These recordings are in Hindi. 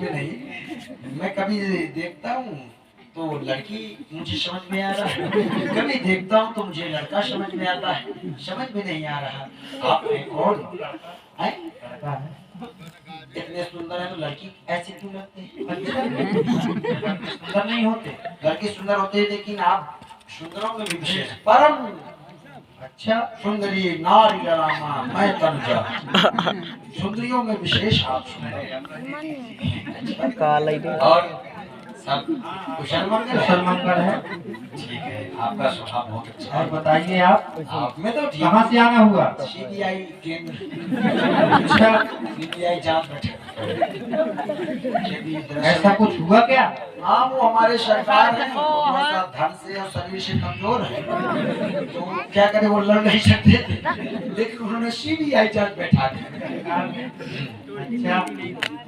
में नहीं, मैं कभी देखता हूँ तो लड़की मुझे समझ में आ रहा है, कभी देखता हूँ तो मुझे लड़का समझ में आता है, समझ में नहीं आ रहा। आप में कौन है? लड़का है। इतने सुंदर है तो लड़की ऐसी क्यों लगती है? अच्छा, सुंदर नहीं होते, लड़के सुंदर होते हैं, लेकिन आप सुंदरों में भी विशेष परम। अच्छा, सुंदरी नारी रामा मैं तनुजा, सुंदरियों में विशेष आप सुंदर। और सब कुशल मंगल है। ठीक है, आपका स्वभाव बहुत अच्छा है। और बताइए आप में तो कहाँ से आना हुआ? सीबीआई केंद्र। अच्छा, सीबीआई जांच बैठे। ऐसा कुछ हुआ क्या? हाँ, वो हमारे सरकार है, थोड़ा धन से और शरीर से कमजोर है, तो क्या करे, वो लड़ नहीं सकते थे, लेकिन उन्होंने सीबीआई जांच बैठा दिया। अच्छा,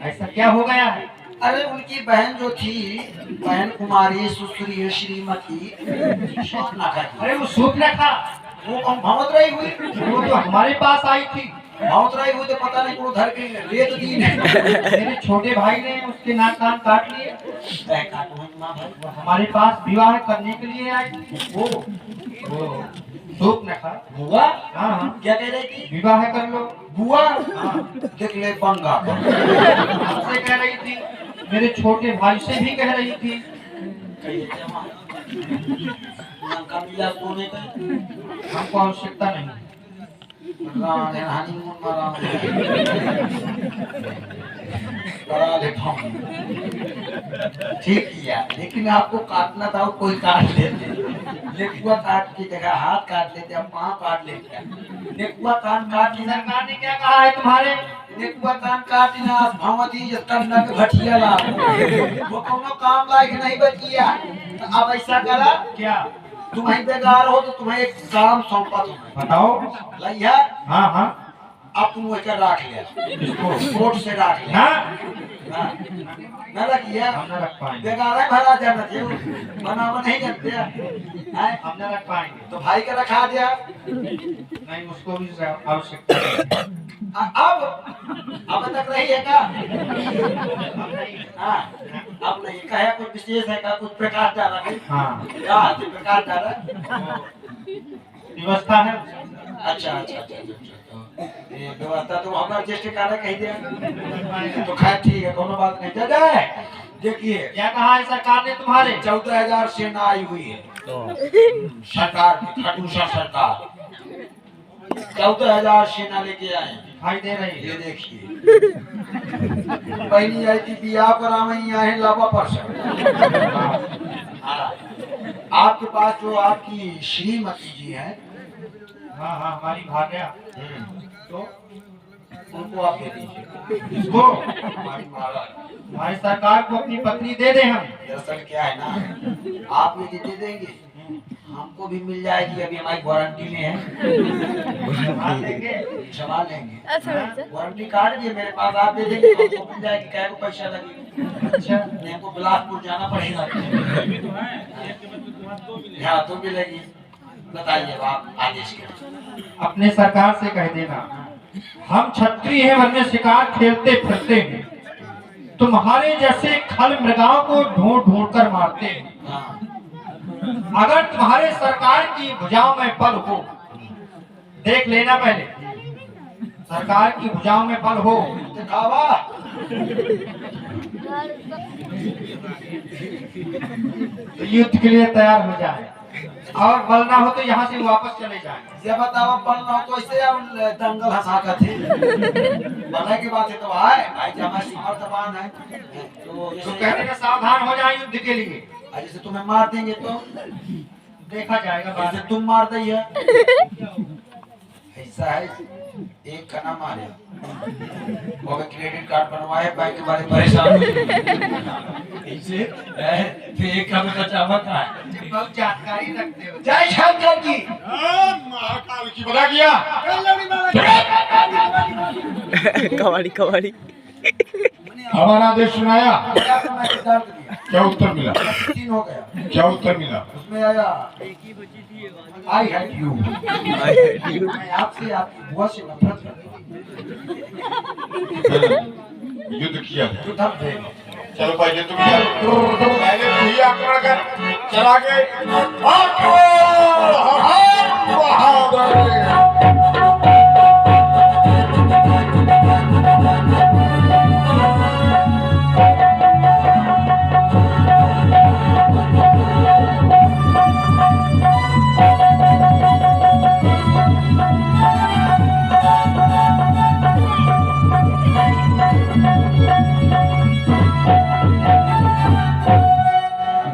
ऐसा क्या हो गया है? अरे उनकी बहन जो थी, बहन कुमारी सुश्री श्रीमती, अरे वो सूर्पनखा, वो भमोतराई हुई, वो तो हमारे पास आई थी। भमोतराई हुई तो पता नहीं वो धर के रेत दी। मेरे छोटे भाई ने उसके नाक कान काट लिए। वो हमारे पास विवाह करने के लिए आई थी। वो सूर्पनखा बुआ, हाँ क्या कह रही थी? विवाह कर लो बुआ। देख ले पंगा हमसे कह रही थी, मेरे छोटे भाई से भी कह रही थी। हमको आवश्यकता नहीं। ठीक किया, लेकिन आपको काटना था, कोई काट लेते, नेकुआ काट की जगह हाथ काट लेते, अब पाँव काट लेते। नेकुआ कान काट लेना। सरकार ने क्या कहा है तुम्हारे? नेकुआ कान काट लेना, भगवती कन्ना के भटिया ला, वो कोनो काम लायक नहीं बचिया। तो अब ऐसा करा क्या, तुम्हें बेकार हो तो तुम्हें एक काम सौंपा, तुम्हें बताओ लइया। हाँ हाँ, अब तुम वो कर रख लिया, इसको कोर्ट से रख लिया ना रखिया, बेकार है भरा जाना चाहिए, बनावा नहीं करते हैं, हम ना रख पाएंगे तो भाई का रखा दिया नहीं, उसको भी आवश्यकता। अब तक रही है क्या? हाँ, अब नहीं कहा, कुछ विशेष है का, कुछ प्रकाश डाला है? हाँ, क्या प्रकाश डाला व्यवस्था है। अच्छा अच्छा अच्छा, ये व्यवस्था तो हमारा ज्येष्ठ कार्य कह दिया, तो खैर ठीक है, कोनो बात नहीं। जगह देखिए क्या कहा है सरकार ने तुम्हारे? 14,000 सेना आई हुई है सरकार की, खटूसा सरकार 14,000 सेना लेके आए, दिखाई दे रही है, ये देखिए। पहली आई थी बिया करावई है लावा परसर। आपके पास जो आपकी श्रीमती जी है, हाँ हाँ हमारी भाग्या, तो उनको आप दे दीजिए। इसको हमारी हमारी सरकार को अपनी पत्नी दे दे हम। दरअसल क्या है ना, आप ये दे देंगे, हमको भी मिल जाएगी, अभी हमारी वारंटी में है, संभाल लेंगे। वारंटी कार्ड भी है मेरे पास, आप दे देंगे तो हमको मिल जाएगी, क्या को पैसा लगेगा। अच्छा, हमको बिलासपुर जाना पड़ेगा। हाँ तो मिलेगी, बताइए आप आदेश करें। अपने सरकार से कह देना, हम क्षत्रिय हैं, वरना शिकार खेलते फिरते हैं, तुम्हारे जैसे खल मृगाओं को ढूंढ ढूंढ कर मारते हैं। अगर तुम्हारे सरकार की भुजाओं में बल हो, देख लेना पहले, सरकार की भुजाओं में बल हो, दिखावा तो युद्ध के लिए तैयार हो जाए, और बल ना हो तो यहाँ से वापस चले जाए। ये बताओ, बल ना हो तो ऐसे दंगल हंसा कर थे, बल की बात है तो भाई हमारे समर्थवान है, तो कहने का सावधान हो जाए युद्ध के लिए। जैसे तुम्हें मार देंगे तो देखा जाएगा, बाद में तुम मार दी है, ऐसा है। एक का नाम मारे, वो क्रेडिट कार्ड बनवाए, बैंक के बारे में परेशान ऐसे, तो एक का बचावा का है, बहुत जानकारी रखते हो। जय शंकर की, महाकाल की बना किया। कवाड़ी कवाड़ी हमारा आदेश सुनाया, क्या उत्तर मिला? 3 हो गया, क्या उत्तर मिला? उसमें आया आई हेट यू, मैं आपसे आपकी बुआ से नफरत करता हूं। युद्ध किया, युद्ध चलो पहले तुम चलो पहले तू ही आक्रमण कर चल आगे बहादुर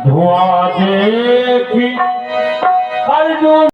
धुआं देखी अर्जुन